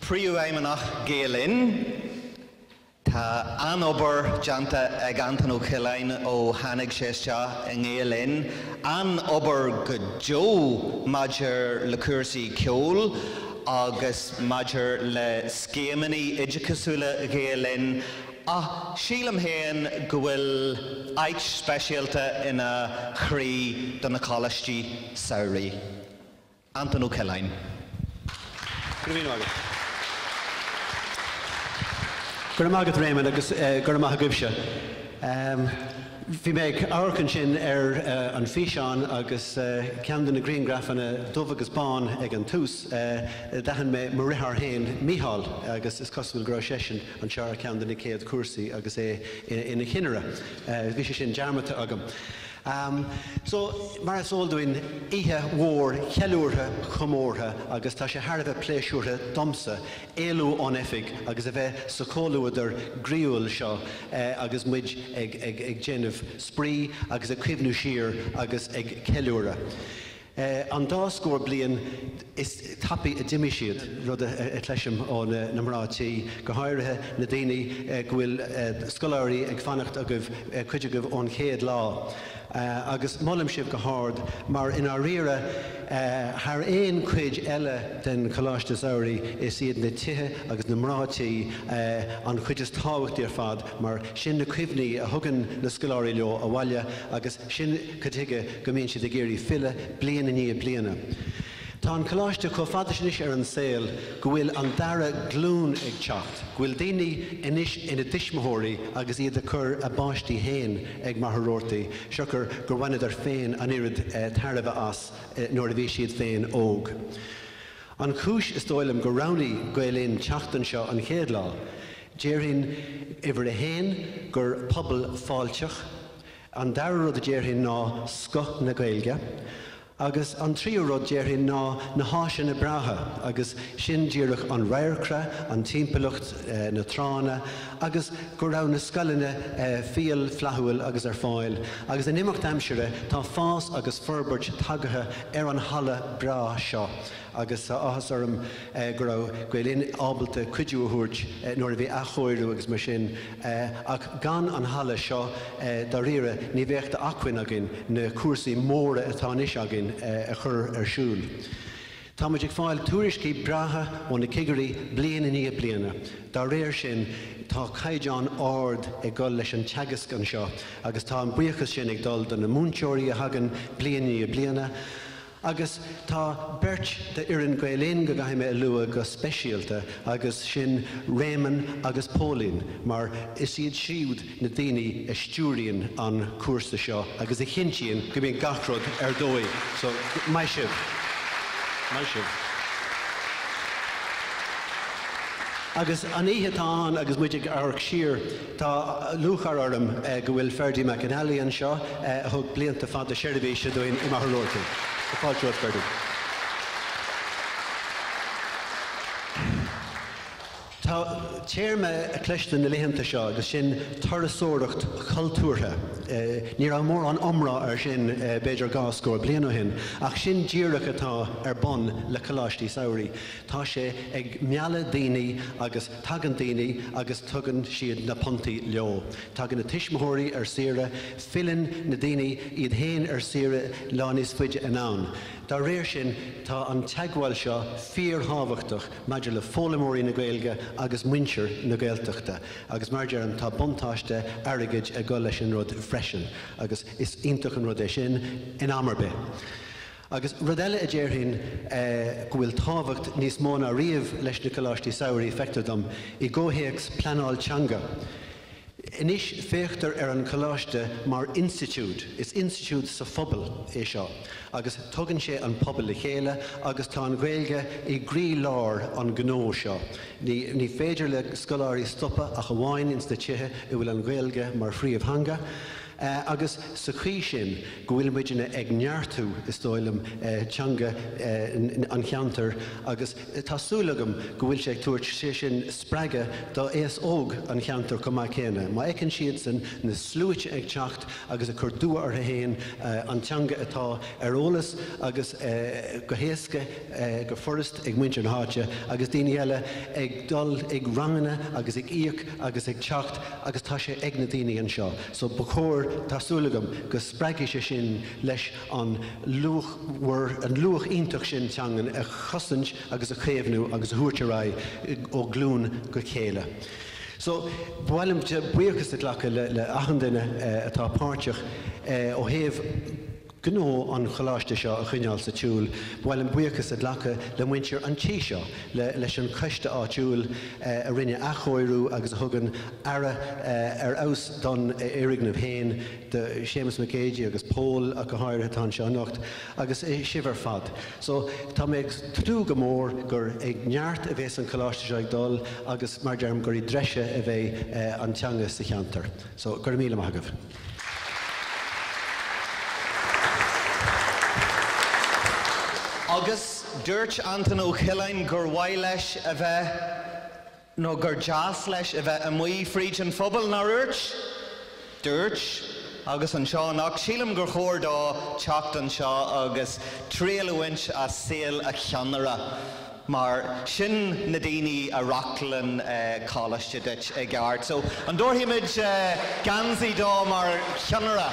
Príomhfheidhmeannach Gael Linn. Tá anobair deanta ag Antoine Ó Coileáin ó tháinig séiste in Gael Linn. Anobair go Joe Mhachaire le cuasaí ceol agus Mhachaire le scéimeaní idirchosúla Gael Linn. Sílam héin go bhfuil áit speisialta ina chrí don na Choláiste saoirí. Antoine Ó Coileáin. Guramagat Raymond agus Guramagat Gubsha. Bhí méid áirceann sin an físeán agus ceann na Greengraph ana dubh agus bán ag an tús dahan mé mar rithar hain Mícheál agus is cosfuil go raibh sin an sear ceann na céad cuasaí agus ina chinneara. Bhí sé sin dearmata agam. So, mar is óldúin ihe mhór, ceiliúradh, chomórtha agus tá sé thar a bheith pléisiúrtha domsa, éalú an efig agus a bheith sa cóliúidir gríúil seo agus muid ag déanamh sprí agus ag cuimhnú siar agus ag ceiliúradh. An dá scór bliain is tapi a dimimi siad rud a tleisim ón na mrátaí go háirithe na daoine go bhfuil scoláirí ag fannacht a goibh chuide goibh ón chéad lá. Agus mollim sibh go háard, mar in our rire haar éon cuid eile den Choláiste saoirí is iad na tithe agus na mrátaí an chuid is táhacht ar fad, mar sin na cuimhní a thugann na scoláirí leo a bhaile agus sin catige go mbíonn siad a géirí fille bliain ní bliana. Tá an Choláiste có fada sin is ar an saoil go bhfuil an dara glún ag teacht, go bhfuil daoine inis ina dismóirí agus iad a chur a báistí héin ag Mhachaire seachar gur bhainad ar féin an irid tarbh as nuair a bhí siad féin óg. An chúis is dóilm go raibhnaí Gael Linn teachtain seo an chéad lá. Déirhín ibre a héin gur pobal fáilteach, an dara rud a déirhín ná scoth na Gaeilge, agus an tríú rud déirhín ná na háise na bratha, agus sin díreach an raircra, an timpaileacht na trána, agus go raibh na scalanna fial flathúil agus ar fáil. Agus in imimecht aimsire tá fás agus forbairt tagatha ar an hala bra seo. Agus áthas orm go raibh Gael Linn ábalta cuidiú a thabhairt nuair a bhí achóirú agus mar sin, ach gan an hala seo dá rire ní bheadh de acmhainn agin na cuasaí móra atá anois agin a chur ar siúl. Tá muid ag fáil tuairiscí bratha ó na cigeirí bliain ní bliana. Dá réir sin tá caighdeán ard ag gol leis an teagasc an seo, agus tá an buíochas sin ag dul don na múnteoirí a hagan bliain ní bliana. Agus tá beirt de iarrainn Gael Linn go gaithime lua go speisialta agus sin Raymond agus Pauline, mar is iad siúd na daoine stúiríonn an cuasa seo agus a chintíonn go bhíonn gachrod ar dói. So, mai sibh. Agus an ihe tá agus muid ag arc siar tá luchar orm go bhfuil Príomhfheidhmeannach an seo a thug blianta fada seirbhí se doin I Mhachaire. Fáilte Ferdy. Tá téirme a cleiste na léhananta seo agus sin tarasóireacht cultúrtha. Ní raibh mór an omra ar sin beidir gá scór bliain ó shin, ach sin díreach atá ar bon le Choláiste saoirí. Tá sé ag mealla daoine agus tagan daoine agus tugann siad na pontaí leo. Tagan na tismóirí ar saoire, filinn na daoine iad héin ar saoire láníos fuide an ann. Dá réir sin tá an teagháil seo fíorthábhachtach maidir le fólamóirí na Gaeilge agus muintir na Gaeltachta, agus mar dearm tá buntáiste airgid a go leis an rud freisin, agus is iontach an rud é sin in Amarbe. Agus rud eile a déirhín go bhfuil tábhacht níos mó na riamh leis na Choláiste saoirí feictadam I ggóthaíochs pleanáil teanga. Inis féachtar ar an Choláiste mar institute, is institute sa phobal é seo, agus tugann sé an pobal le chéile, agus tá an Gaeilge I grí lár an gnó seo. Ní féidir le scoláirí stoppa a go bhhain ins na tithe I bhfuil an Gaeilge mar phríomhthanga. agus sa chuí sin go bhfuil muidirna ag neartú is dóilm teanga an cheantar agus tásúlagam go bhfuil sé ag tuairt sé sin spreige dá éas óg an cheantar go maith céine. Má écann siad san na slúite ag teacht agus a chur dua ar a héin an teanga atá ar ólas agus go héasca go forrast ag muintir an háte agus daoine eile ag dul ag rangana agus ag íoc agus ag teacht agus tá sé ag na daoine an seo. So ba chóir tásúlagam go spreige sé sin leis an luach ionach sin teangan a chosint agus a chéimhnú agus a thuairteráid ó glún go chéile. So, bhailim buíochas a ghlacha le achandaine atá páirteach ó thaobh gnó an choláiste seo a chuineáil sa tiúil, bhailim buíochas a ghlacha le muintir an tí seo leis an coiste áitiúil a rinne achóirú agus a thugann ara ar aus don éirignamh héin de Séamus McGéady agus Pól a go háirithe tá seo anocht agus é sibhar fad. So tá méid trú go mór gur ag neart a bhés an choláiste seo ag dul agus mar dearm gur í dreise a bheith an teanga sa cheantar. So gur míle maithagah. Agus dúirt Antoine Ó Coileáin gur bhaid leis a bheith nó gur deas leis a bheith amuigh fríd an phobal ná dúirt? Dúirt agus an seo nach sílam gur chóir dá teacht an seo agus tríalúint a saoil a cheanara. Mar sin na daoine a rachlan Choláiste duit ag gart. So an dúirthaimid gansaí dá mar cheanara.